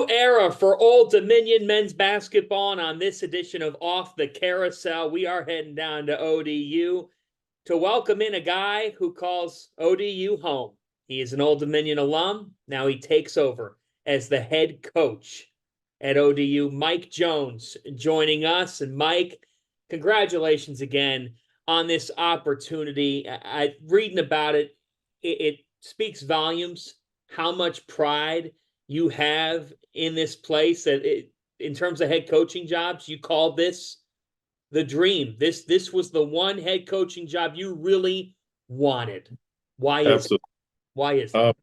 era for Old Dominion men's basketball, and on this edition of Off the Carousel, we are heading down to ODU to welcome in a guy who calls ODU home. He is an Old Dominion alum. Now he takes over as the head coach at ODU. Mike Jones joining us. And Mike, congratulations again on this opportunity. I reading about it, it speaks volumes how much pride you have in this place. In terms of head coaching jobs, you call this the dream. This was the one head coaching job you really wanted. Why is Absolutely. it? Why is it?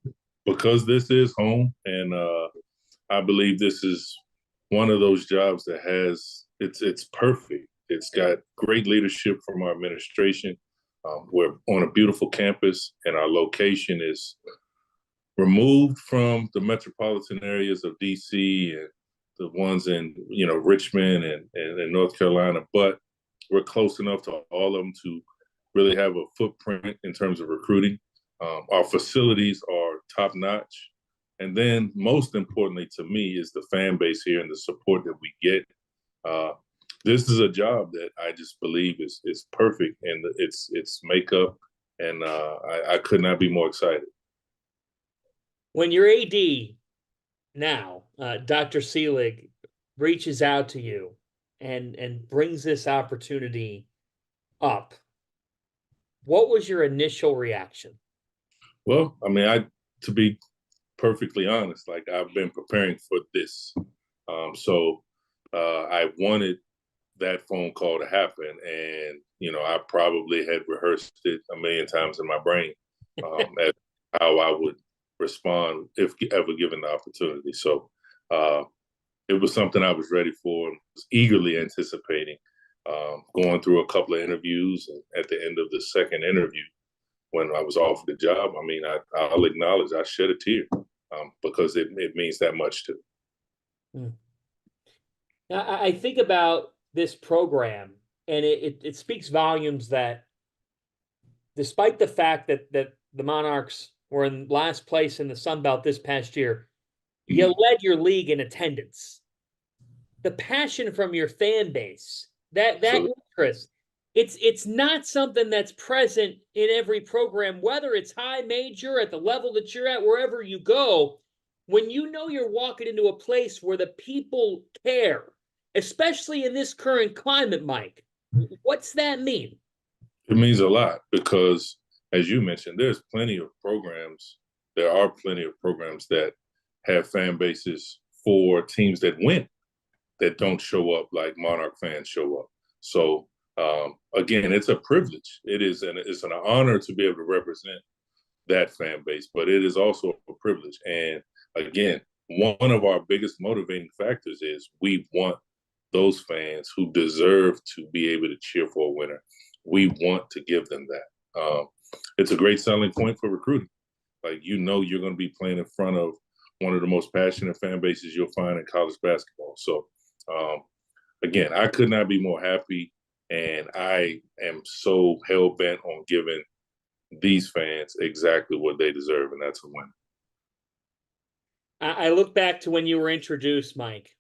Because this is home, and I believe this is one of those jobs that it's perfect. It's got great leadership from our administration. We're on a beautiful campus, and our location is removed from the metropolitan areas of DC and the ones in Richmond and North Carolina, but we're close enough to all of them to really have a footprint in terms of recruiting. Our facilities are top notch, and then most importantly to me is the fan base here and the support that we get. This is a job that I just believe is perfect in its makeup, and I could not be more excited. When your AD now, Dr. Seelig, reaches out to you and brings this opportunity up, what was your initial reaction? Well, I mean, to be perfectly honest, like I've been preparing for this, so I wanted that phone call to happen, and I probably had rehearsed it a million times in my brain as how I would respond if ever given the opportunity. So it was something I was ready for and was eagerly anticipating. Going through a couple of interviews, and at the end of the second interview, when I was offered the job, I mean, I'll acknowledge I shed a tear because it means that much to me. Now, I think about this program, and it speaks volumes that despite the fact that the Monarchs were in last place in the Sun Belt this past year, you led your league in attendance. The passion from your fan base, that interest, it's not something that's present in every program, whether it's high major at the level that you're at, wherever you go. When you know you're walking into a place where the people care, especially in this current climate, Mike, what's that mean? It means a lot because, as you mentioned, there are plenty of programs that have fan bases for teams that win, that don't show up like Monarch fans show up. So again, it's a privilege. It's an honor to be able to represent that fan base, but it is also a privilege. And again, one of our biggest motivating factors is we want those fans who deserve to be able to cheer for a winner. We want to give them that. It's a great selling point for recruiting. Like, you're going to be playing in front of one of the most passionate fan bases you'll find in college basketball. So, again, I could not be more happy, and I am so hell-bent on giving these fans exactly what they deserve, and that's a win. I look back to when you were introduced, Mike,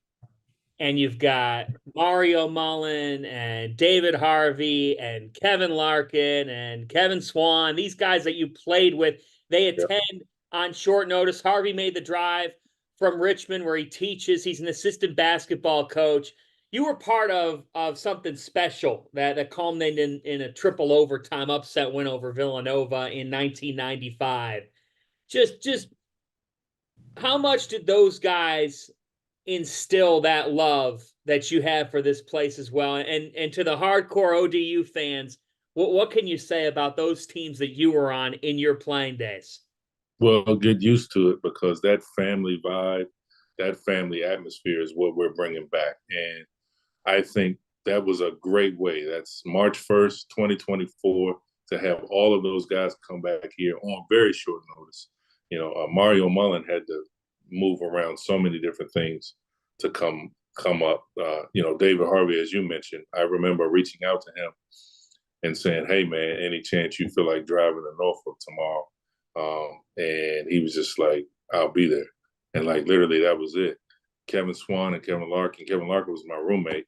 and you've got Mario Mullen and David Harvey and Kevin Larkin and Kevin Swan, these guys that you played with, they attend on short notice. Harvey made the drive from Richmond where he teaches. He's an assistant basketball coach. You were part of something special that culminated in a triple overtime upset win over Villanova in 1995. Just how much did those guys instill that love that you have for this place as well? And to the hardcore ODU fans, what can you say about those teams that you were on in your playing days? Well, get used to it because that family vibe, that family atmosphere is what we're bringing back. And I think that was a great way. That's March 1st, 2024, to have all of those guys come back here on very short notice. Mario Mullen had to move around so many different things to come up. David Harvey, as you mentioned, I remember reaching out to him and saying, "Hey, man, any chance you feel like driving to Norfolk tomorrow?" And he was just like, "I'll be there." And like literally that was it. Kevin Swan and Kevin Larkin. Kevin Larkin was my roommate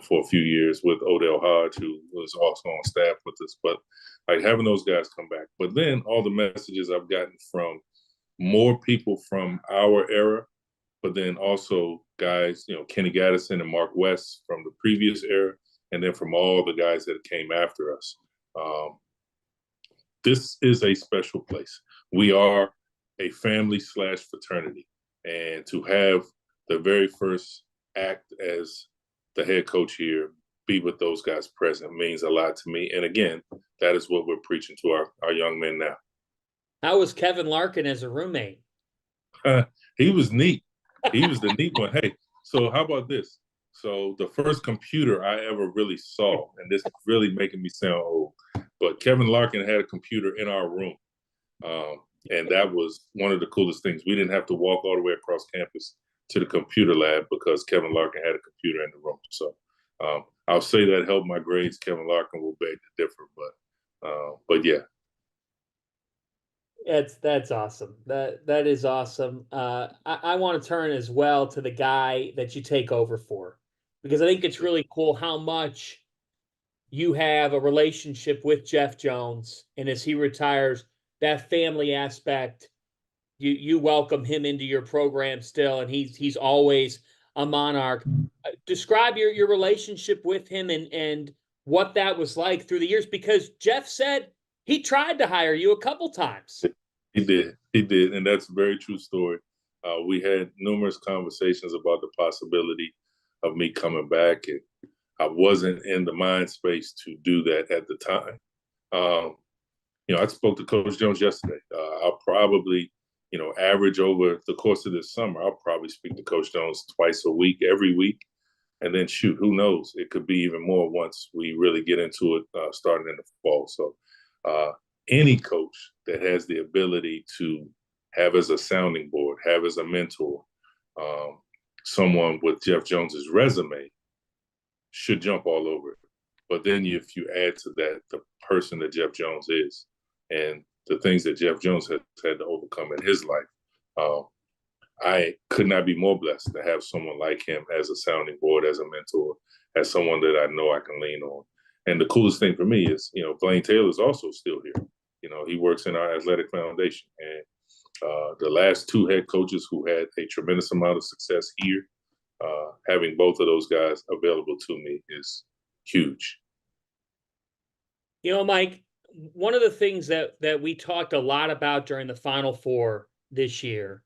for a few years with Odell Hodge, who was also on staff with us. But like having those guys come back. But then all the messages I've gotten from more people from our era, but then also guys, Kenny Gaddison and Mark West from the previous era, and then from all the guys that came after us. This is a special place. We are a family/fraternity. And to have the very first act as the head coach here be with those guys present means a lot to me. And again, that is what we're preaching to our young men now. How was Kevin Larkin as a roommate? He was neat. He was the neat one. Hey, so how about this? So the first computer I ever really saw, and this is really making me sound old, but Kevin Larkin had a computer in our room. And that was one of the coolest things. We didn't have to walk all the way across campus to the computer lab because Kevin Larkin had a computer in the room. So I'll say that helped my grades. Kevin Larkin will beg to differ, but yeah. That's awesome. That is awesome. I want to turn as well to the guy that you take over for, because I think it's really cool how much you have a relationship with Jeff Jones, and as he retires, that family aspect, you welcome him into your program still, and he's always a Monarch. Describe your relationship with him and what that was like through the years, because Jeff said he tried to hire you a couple times. He did, and that's a very true story. We had numerous conversations about the possibility of me coming back, and I wasn't in the mind space to do that at the time. I spoke to Coach Jones yesterday. I'll probably, average over the course of this summer, I'll probably speak to Coach Jones twice a week, every week. And then shoot, who knows? It could be even more once we really get into it starting in the fall. So any coach that has the ability to have as a sounding board, have as a mentor, someone with Jeff Jones's resume should jump all over it. But then if you add to that the person that Jeff Jones is and the things that Jeff Jones has had to overcome in his life, I could not be more blessed to have someone like him as a sounding board, as a mentor, as someone that I know I can lean on. And the coolest thing for me is, Blaine Taylor is also still here. He works in our athletic foundation. And the last two head coaches who had a tremendous amount of success here, having both of those guys available to me is huge. Mike, one of the things that we talked a lot about during the Final Four this year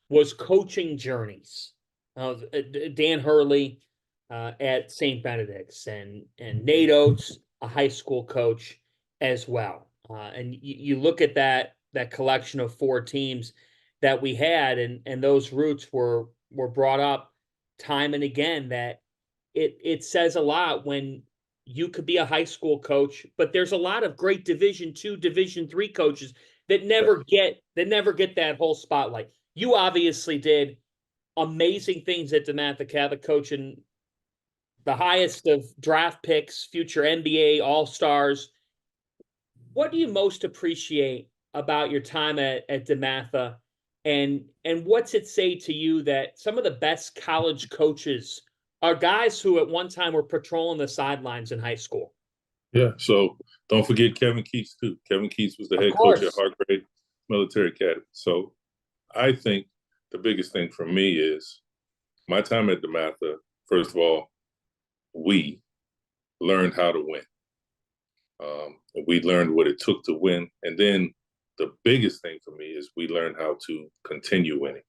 was coaching journeys. Dan Hurley at St. Benedict's and Nate Oates, a high school coach as well. And you look at that collection of four teams that we had, and those roots were brought up time and again, that it says a lot when you could be a high school coach, but there's a lot of great Division II, Division III coaches that never get that whole spotlight. You obviously did amazing things at DeMatha Catholic, coaching the highest of draft picks, future NBA All-Stars. What do you most appreciate about your time at DeMatha, and what's it say to you that some of the best college coaches are guys who at one time were patrolling the sidelines in high school? Yeah, so don't forget Kevin Keats, too. Kevin Keats was the head coach at Hargrave Military Academy. So I think the biggest thing for me is my time at DeMatha, first of all, we learned how to win. We learned what it took to win. And then the biggest thing for me is we learned how to continue winning.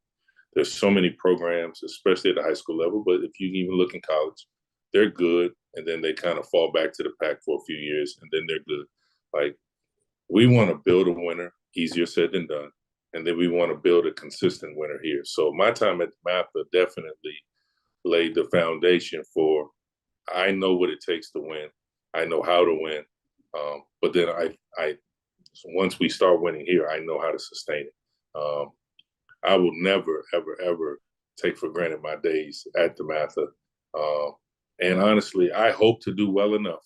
There's so many programs, especially at the high school level, but if you even look in college, they're good, and then they kind of fall back to the pack for a few years, and then they're good. Like, we want to build a winner, easier said than done, and then we want to build a consistent winner here. So my time at DeMatha definitely laid the foundation for, I know what it takes to win. I know how to win. But then once we start winning here, I know how to sustain it. I will never, ever, ever take for granted my days at DeMatha. And honestly, I hope to do well enough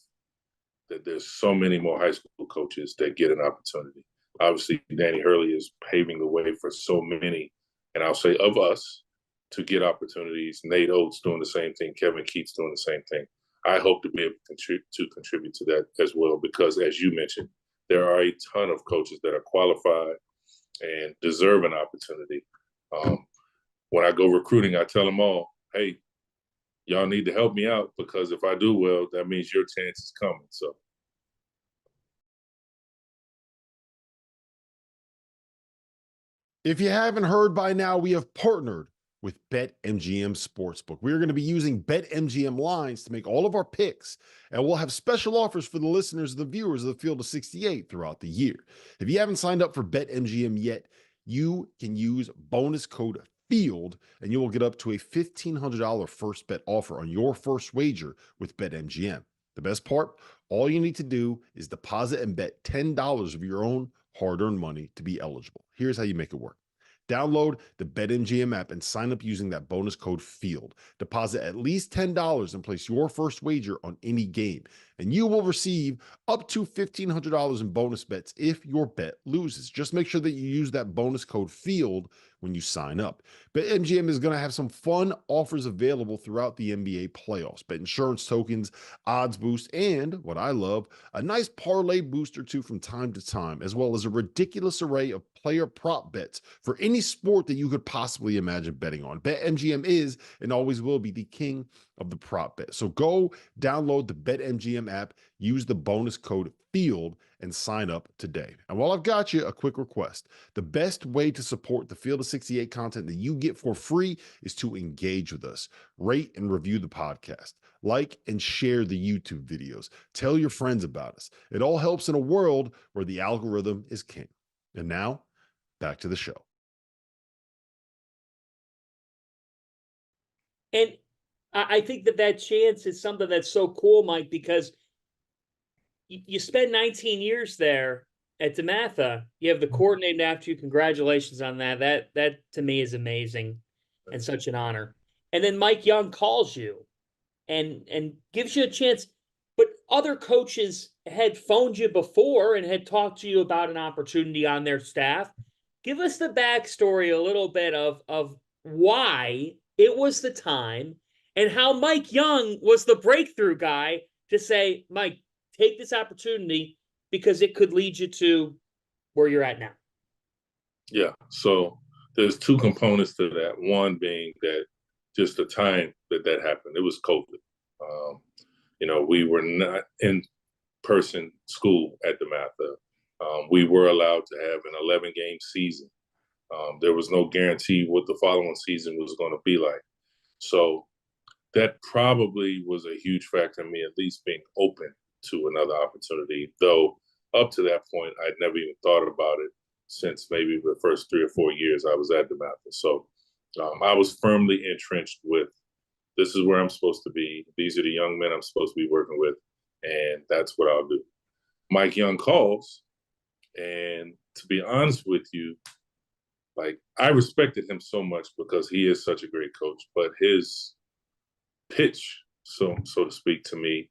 that there's so many more high school coaches that get an opportunity. Obviously, Danny Hurley is paving the way for so many, and I'll say of us, to get opportunities. Nate Oates doing the same thing. Kevin Keats doing the same thing. I hope to be able to contribute to that as well, because as you mentioned, there are a ton of coaches that are qualified and deserve an opportunity. When I go recruiting, I tell them all, hey, y'all need to help me out, because if I do well, that means your chance is coming. So. If you haven't heard by now, we have partnered with BetMGM Sportsbook. We're going to be using BetMGM lines to make all of our picks, and we'll have special offers for the listeners and the viewers of the Field of 68 throughout the year. If you haven't signed up for BetMGM yet, you can use bonus code FIELD, and you will get up to a $1,500 first bet offer on your first wager with BetMGM. The best part, all you need to do is deposit and bet $10 of your own hard-earned money to be eligible. Here's how you make it work. Download the BetMGM app and sign up using that bonus code FIELD. Deposit at least $10 and place your first wager on any game, and you will receive up to $1,500 in bonus bets if your bet loses. Just make sure that you use that bonus code FIELD when you sign up. BetMGM is going to have some fun offers available throughout the NBA playoffs. Bet insurance tokens, odds boost, and what I love, a nice parlay boost or two from time to time, as well as a ridiculous array of player prop bets for any sport that you could possibly imagine betting on. BetMGM is and always will be the king of the prop bet. So go download the BetMGM app, use the bonus code FIELD, and sign up today. And while I've got you, a quick request. The best way to support the Field of 68 content that you get for free is to engage with us. Rate and review the podcast. Like and share the YouTube videos. Tell your friends about us. It all helps in a world where the algorithm is king. And now, back to the show. And I think that chance is something that's so cool, Mike, because you spend 19 years there at DeMatha. You have the court named after you. Congratulations on that. That to me is amazing and such an honor. And then Mike Young calls you and gives you a chance. But other coaches had phoned you before and had talked to you about an opportunity on their staff. Give us the backstory a little bit of why it was the time and how Mike Young was the breakthrough guy to say, Mike, take this opportunity because it could lead you to where you're at now. Yeah. So there's two components to that. One being that just the time that happened, it was COVID. We were not in person school at DeMatha. We were allowed to have an 11-game season. There was no guarantee what the following season was going to be like. So that probably was a huge factor in me at least being open to another opportunity, though up to that point, I'd never even thought about it since maybe the first 3 or 4 years I was at DeMatha. So I was firmly entrenched with, this is where I'm supposed to be. These are the young men I'm supposed to be working with, and that's what I'll do. Mike Young calls, and to be honest with you, I respected him so much because he is such a great coach, but his pitch, so to speak, to me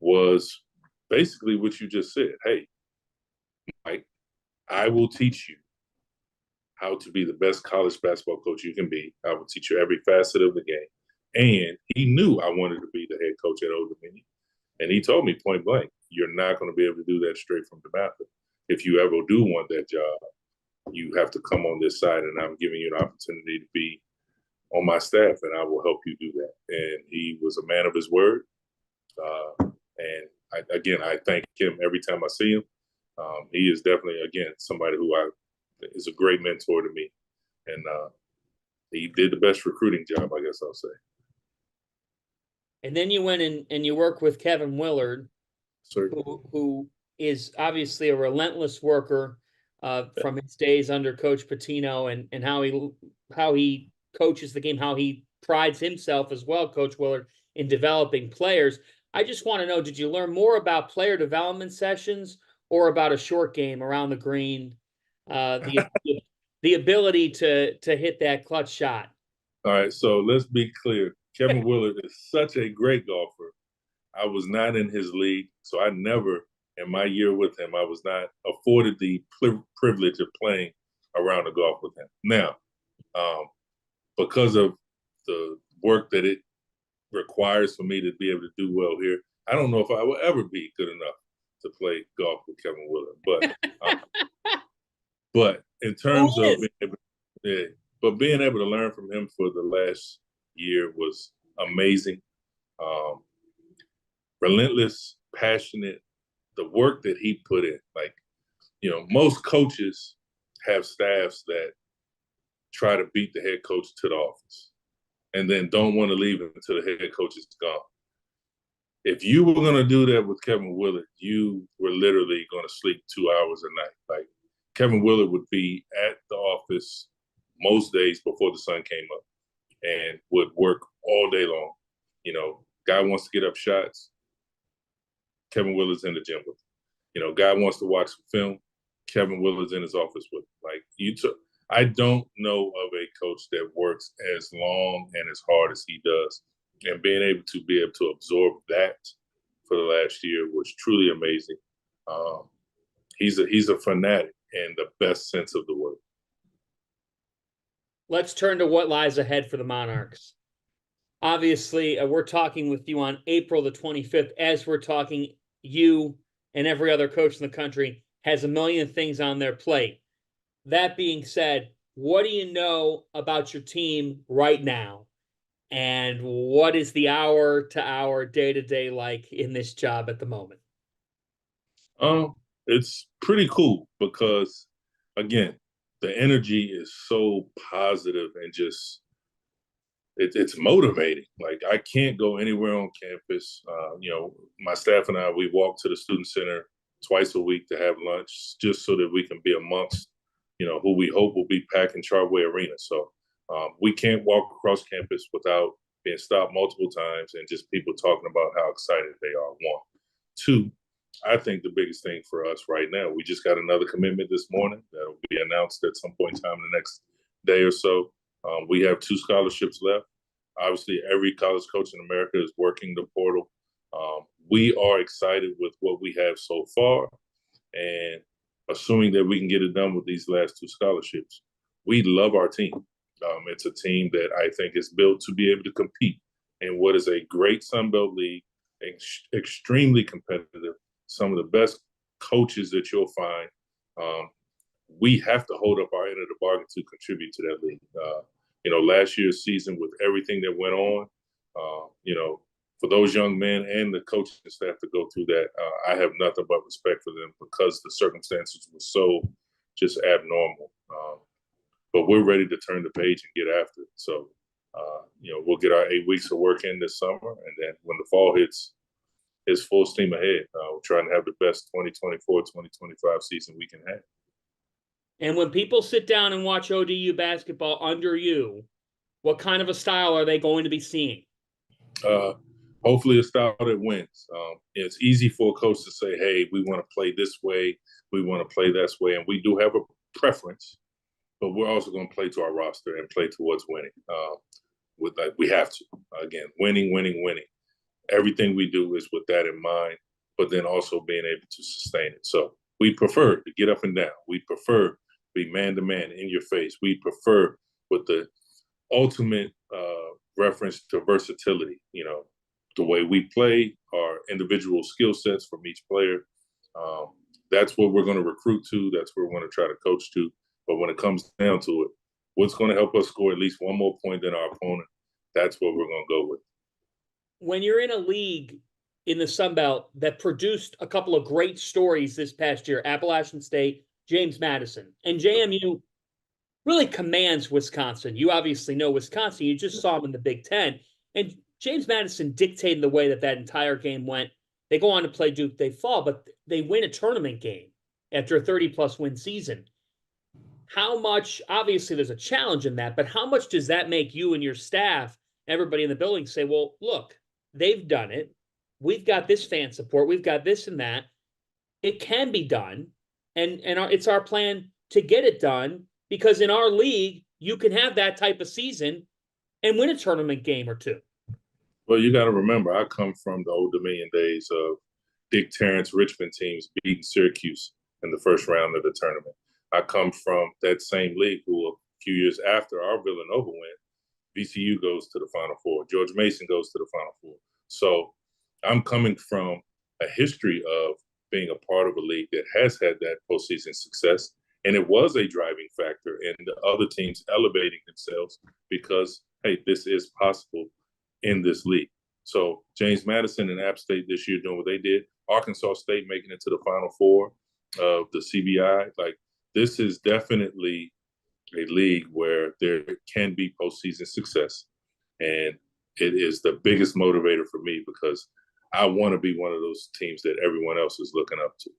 was basically what you just said. Hey, Mike, I will teach you how to be the best college basketball coach you can be. I will teach you every facet of the game. And he knew I wanted to be the head coach at Old Dominion. And he told me point blank, you're not going to be able to do that straight from DeMatha. If you ever do want that job, you have to come on this side, and I'm giving you an opportunity to be on my staff, and I will help you do that. And he was a man of his word. And I thank him every time I see him. He is definitely, again, somebody who is a great mentor to me. And he did the best recruiting job, I guess I'll say. And then you went and you worked with Kevin Willard, who is obviously a relentless worker from his days under Coach Pitino, and how he coaches the game, how he prides himself as well, Coach Willard, in developing players. I just want to know, did you learn more about player development sessions or about a short game around the green, the ability to hit that clutch shot? All right, so let's be clear. Kevin Willard is such a great golfer. I was not in his league, so I never, in my year with him, I was not afforded the privilege of playing around the golf with him. Now, because of the work that it requires for me to be able to do well here, I don't know if I will ever be good enough to play golf with Kevin Willard. But in terms of being able to learn from him for the last year was amazing. Relentless, passionate, the work that he put in. Like, most coaches have staffs that try to beat the head coach to the office and then don't want to leave until the head coach is gone. If you were going to do that with Kevin Willard, you were literally going to sleep 2 hours a night. Like, Kevin Willard would be at the office most days before the sun came up and would work all day long. Guy wants to get up shots, Kevin Willard's in the gym with him. Guy wants to watch some film, Kevin Willard's in his office with him. I don't know of a coach that works as long and as hard as he does. And being able to absorb that for the last year was truly amazing. He's a fanatic in the best sense of the word. Let's turn to what lies ahead for the Monarchs. Obviously, we're talking with you on April the 25th. As we're talking, you and every other coach in the country has a million things on their plate. That being said, what do you know about your team right now? And what is the hour-to-hour, day-to-day like in this job at the moment? It's pretty cool because, again, the energy is so positive and just it's motivating. Like, I can't go anywhere on campus. My staff and I, we walk to the student center twice a week to have lunch just so that we can be amongst, who we hope will be packing Chartway Arena. So we can't walk across campus without being stopped multiple times and just people talking about how excited they are. One. Two, I think the biggest thing for us right now, we just got another commitment this morning that will be announced at some point in time in the next day or so. We have 2 scholarships left. Obviously, every college coach in America is working the portal. We are excited with what we have so far, and assuming that we can get it done with these last 2 scholarships, we love our team. It's a team that I think is built to be able to compete in what is a great Sun Belt league, extremely competitive, some of the best coaches that you'll find. We have to hold up our end of the bargain to contribute to that league. Last year's season with everything that went on, for those young men and the coaching staff to go through that, I have nothing but respect for them because the circumstances were so just abnormal. But we're ready to turn the page and get after it. So, we'll get our 8 weeks of work in this summer, and then when the fall hits, it's full steam ahead. We're trying to have the best 2024-2025 season we can have. And when people sit down and watch ODU basketball under you, what kind of a style are they going to be seeing? Hopefully a style that wins. It's easy for a coach to say, hey, we want to play this way, we want to play this way, and we do have a preference, but we're also going to play to our roster and play towards winning. We have to. Again, winning. Everything we do is with that in mind, but then also being able to sustain it. So we prefer to get up and down. We prefer to be man-to-man in your face. We prefer with the ultimate reference to versatility, the way we play, our individual skill sets from each player. That's what we're going to recruit to. That's what we're going to try to coach to. But when it comes down to it, what's going to help us score at least one more point than our opponent, that's what we're going to go with. When you're in a league in the Sun Belt that produced a couple of great stories this past year, Appalachian State, James Madison, and JMU really commands Wisconsin. You obviously know Wisconsin. You just saw them in the Big Ten. And James Madison dictated the way that entire game went. They go on to play Duke. They fall, but they win a tournament game after a 30-plus win season. How much, obviously there's a challenge in that, but how much does that make you and your staff, everybody in the building say, well, look, they've done it. We've got this fan support. We've got this and that. It can be done. And it's our plan to get it done because in our league, you can have that type of season and win a tournament game or 2. Well, you got to remember, I come from the Old Dominion days of Dick Terrence Richmond teams beating Syracuse in the first round of the tournament. I come from that same league who a few years after our Villanova win VCU goes to the Final Four. George Mason goes to the Final Four. So I'm coming from a history of being a part of a league that has had that postseason success. And it was a driving factor in the other teams elevating themselves because, hey, this is possible in this league. So James Madison and App State this year doing what they did. Arkansas State making it to the Final Four of the CBI. Like, this is definitely a league where there can be postseason success. And it is the biggest motivator for me because I want to be one of those teams that everyone else is looking up to.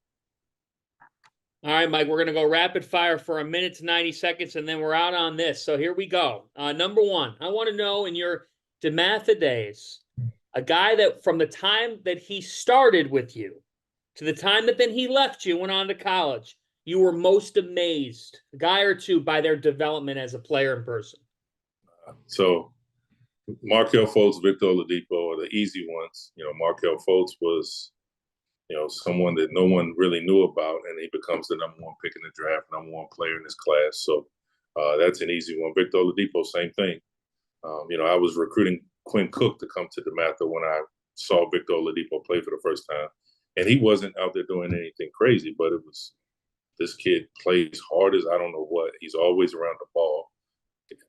All right, Mike, we're going to go rapid fire for 1 minute to 90 seconds, and then we're out on this. So here we go. Number one, I want to know in your DeMatha days, a guy that from the time that he started with you to the time that then he left you, went on to college, you were most amazed, a guy or two, by their development as a player in person. So Markelle Fultz, Victor Oladipo are the easy ones. You know, Markelle Fultz was, you know, someone that no one really knew about, and he becomes the number one pick in the draft, number one player in his class. So that's an easy one. Victor Oladipo, same thing. You know, I was recruiting Quinn Cook to come to DeMatha when I saw Victor Oladipo play for the first time. And he wasn't out there doing anything crazy, but it was, this kid plays hard as I don't know what. He's always around the ball,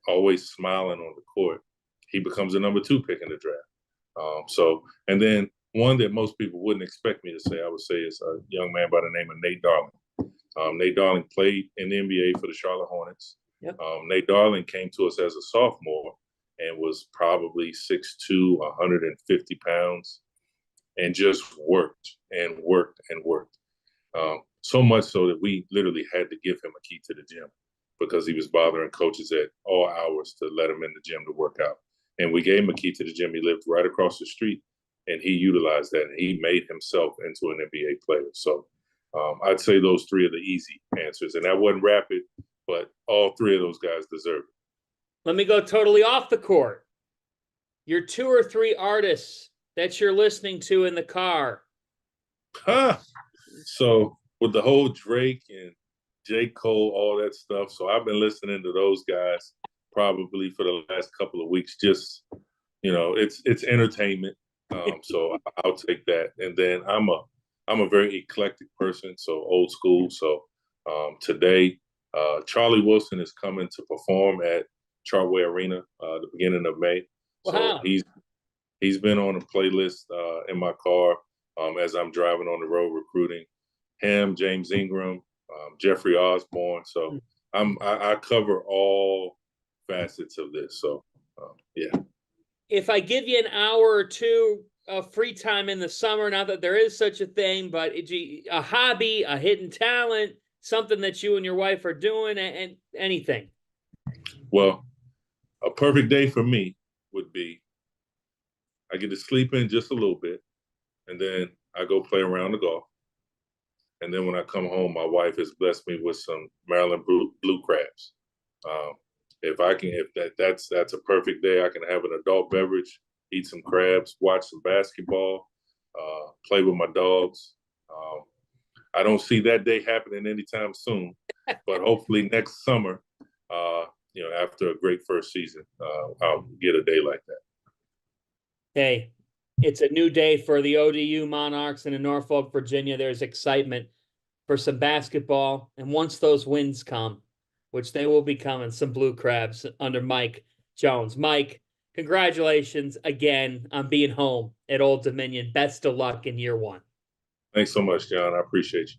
always smiling on the court. He becomes the number 2 pick in the draft. And then one that most people wouldn't expect me to say, I would say, is a young man by the name of Nate Darling. Nate Darling played in the NBA for the Charlotte Hornets. Yep. Nate Darling came to us as a sophomore and was probably 6'2", 150 pounds, and just worked and worked and worked. So much so that we literally had to give him a key to the gym because he was bothering coaches at all hours to let him in the gym to work out. And we gave him a key to the gym. He lived right across the street, and he utilized that, and he made himself into an NBA player. So I'd say those 3 are the easy answers. And that wasn't rapid, but all 3 of those guys deserve it. Let me go totally off the court. Your 2 or 3 artists that you're listening to in the car. So with the whole Drake and J. Cole, all that stuff, so I've been listening to those guys probably for the last couple of weeks. Just, you know, it's entertainment. So I'll take that. And then I'm a very eclectic person, so old school. So today, Charlie Wilson is coming to perform at Chartway Arena the beginning of May. Wow. So he's been on a playlist in my car as I'm driving on the road recruiting. Him, James Ingram, Jeffrey Osborne. So I cover all facets of this. So yeah. If I give you an hour or 2 of free time in the summer, not that there is such a thing, but a hobby, a hidden talent, something that you and your wife are doing, and anything. Well, a perfect day for me would be I get to sleep in just a little bit, and then I go play around the golf. And then when I come home, my wife has blessed me with some Maryland blue crabs. If that's a perfect day, I can have an adult beverage, eat some crabs, watch some basketball, play with my dogs. I don't see that day happening anytime soon, but hopefully next summer, you know, after a great first season, I'll get a day like that. Hey, it's a new day for the ODU Monarchs and in Norfolk, Virginia. There's excitement for some basketball. And once those wins come, which they will be coming, some blue crabs under Mike Jones. Mike, congratulations again on being home at Old Dominion. Best of luck in year 1. Thanks so much, John. I appreciate you.